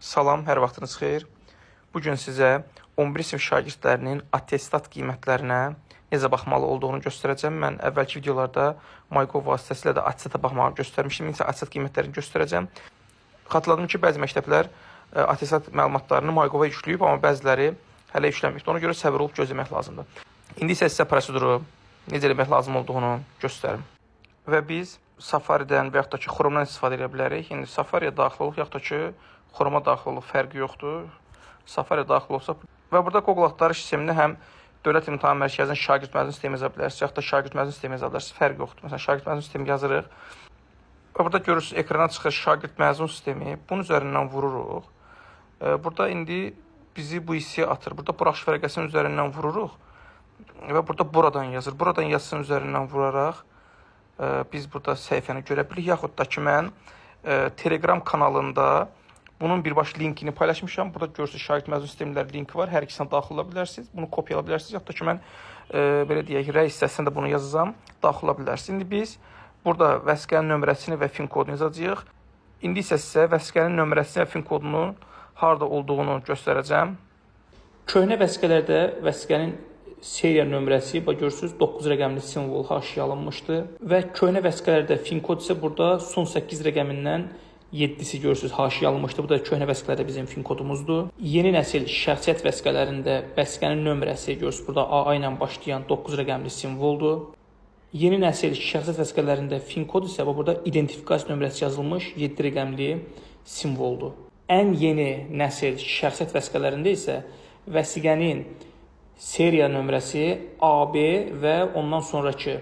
Salam, hər vaxtınız xeyir. Bugün sizə 11 sinif şagirdlərinin attestat qiymətlərinə necə baxmalı olduğunu göstərəcəm. Mən əvvəlki videolarda MyGov vasitəsilə də attestata baxmağı göstərmişdim. İndi isə attestat qiymətlərini göstərəcəm. Xatırladım ki, bəzi məktəblər attestat məlumatlarını MyGov-a yükləyib, amma bəziləri hələ yüklənməyib. Ona görə səbir olub gözləmək lazımdır. İndi isə sizə proseduru necə eləmək lazım olduğunu göstərim. Və biz Safari'dən və yaxud da ki, Chrome-dan istifadə edə bilərik. İndi Safari'yə daxil olub, yaxud da ki, Chrome-a daxil olub, fərqi yoxdur. Safari'yə daxil olsa və burada Google axtarış sistemində həm Dövlət İmtahan Mərkəzinin şagird məzun sistemi yaza bilərsiniz, yaxud da şagird məzun sistemi yaza bilərsiniz. Fərqi yoxdur. Məsələn, şagird məzun sistemi yazırıq. Və burada görürsünüz, ekrana çıxır şagird məzun sistemi. Bunun üzərindən vururuq. Burada indi bizi bu hissəyə atır. Burada buraxış vərəqəsinin üzərindən vururuq və burada buradan yazır. Buradan yazısının üzərindən vuraraq biz burada səhifəni görə bilirik. Yaxud da ki, mən Telegram kanalında bunun birbaşa linkini paylaşmışam. Burada görürsünüz, şagird məzun sistemləri linki var. Hər ikisinə daxil ola bilərsiniz. Bunu kopyala bilərsiniz. Yaxud da ki, mən belə deyək, rəy hissəsində bunu yazacağam. Daxil ola bilərsiniz. İndi biz burada vəsiqənin nömrəsini və fin kodunu yazacağıq. İndi isə sizə vəsiqənin nömrəsini və fin kodunun harada olduğunu göstərəcəm. Köhnə vəsiqələrdə vəsiqənin seriya nömrəsi, görürsünüz, 9 rəqəmli simvol haşiyə alınmışdı və köhnə vəsiqələrdə fin kod isə burada son 8 rəqəmindən 7-si görürsünüz haşiyə alınmışdı. Bu da köhnə vəsiqələrdə bizim fin kodumuzdur. Yeni nəsil şəxsiyyət vəsiqələrində vəsiqənin nömrəsi görürsünüz, burada AA ilə başlayan 9 rəqəmli simvoldur. Yeni nəsil şəxsiyyət vəsiqələrində fin kod isə burada identifikasiya nömrəsi yazılmış 7 rəqəmli simvoldur. Ən yeni nəsil şəxsiyyət vəsiqələrində isə vəsiqənin seriya nömrəsi AB və ondan sonraki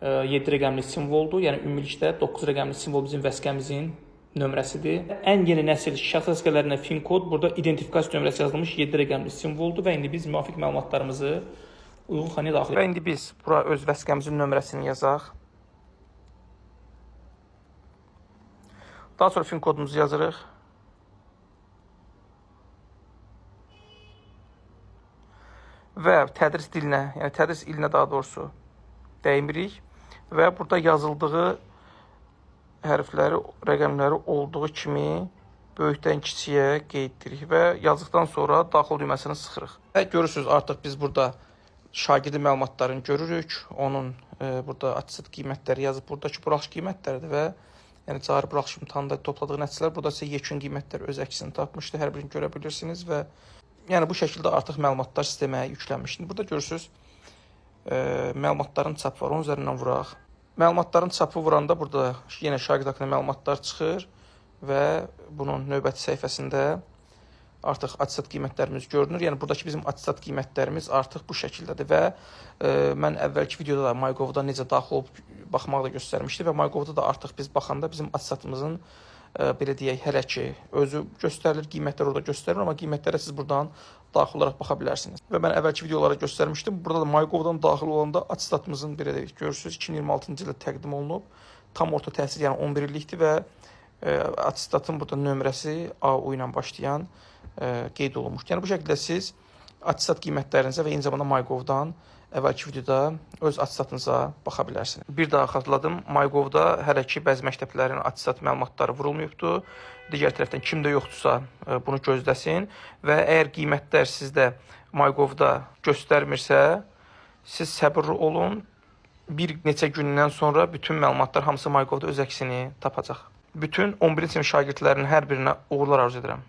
7 rəqəmli simvoldur. Yəni, ümumilikdə 9 rəqəmli simvol bizim vəsiqəmizin nömrəsidir. Ən yeni nəsil şəxs vəsiqələrində fin kod, burada identifikasiya nömrəsi yazılmış 7 rəqəmli simvoldur və indi biz müvafiq məlumatlarımızı uyğun xanaya daxil edirik. Və indi biz bura öz vəsiqəmizin nömrəsini yazaq. Daha sonra fin kodumuzu yazırıq. Və tədris dilinə, yəni tədris ilinə daha doğrusu dəymirik və burada yazıldığı hərfləri, rəqəmləri olduğu kimi böyükdən kiçiyə qeyddirik və yazdıqdan sonra daxil düyməsini sıxırıq. Və görürsünüz, artıq biz burada şagirdin məlumatlarını görürük. Onun burada attestat qiymətləri yazıb, buradakı buraxış qiymətləridir və yəni cari buraxış imtahanında topladığı nəticələr, burada isə yekun qiymətlər öz əksini tapmışdır. Hər birini görə bilirsiniz və yəni bu şəkildə artıq məlumatlar sistemə yüklənmişdir. Burada görürsünüz, məlumatların çapı var, onun üzərindən vuraq. Məlumatların çapı vuranda burada yenə şagird haqqında məlumatlar çıxır və bunun növbəti səhifəsində artıq attestat qiymətlərimiz görünür. Yəni buradakı bizim attestat qiymətlərimiz artıq bu şəkildədir və mən əvvəlki videoda da MyGov-da necə daxil olub baxmağı da göstərmişdim və MyGov-da da artıq biz baxanda bizim attestatımızın belə deyək, hələ ki, özü göstərilir, qiymətlər orada göstərilir, amma qiymətlərə siz buradan daxil olaraq baxa bilərsiniz. Və mən əvvəlki videolara göstərmişdim. Burada da MyGov-dan daxil olanda attestatımızın belə deyək, görürsünüz, 2026-cı ildə təqdim olunub. Tam orta təhsil, yəni 11 illikdir və attestatın burada nömrəsi AU ilə başlayan qeyd olunmuşdur. Yəni bu şəkildə siz attestat qiymətlərinizə və eyni zamanda MyGov-dan əvvəlki videoda öz attestatınıza baxa bilərsiniz. Bir daha xatırladım, MyGov-da hələ ki, bəzi məktəblərin attestat məlumatları vurulmayıbdur. Digər tərəfdən kimdə yoxdursa bunu gözləsin və əgər qiymətlər sizdə MyGov-da göstərmirsə, siz səbirli olun. Bir neçə gündən sonra bütün məlumatlar hamısı MyGov-da öz əksini tapacaq. Bütün 11-ci sinif şagirdlərinin hər birinə uğurlar arzu edirəm.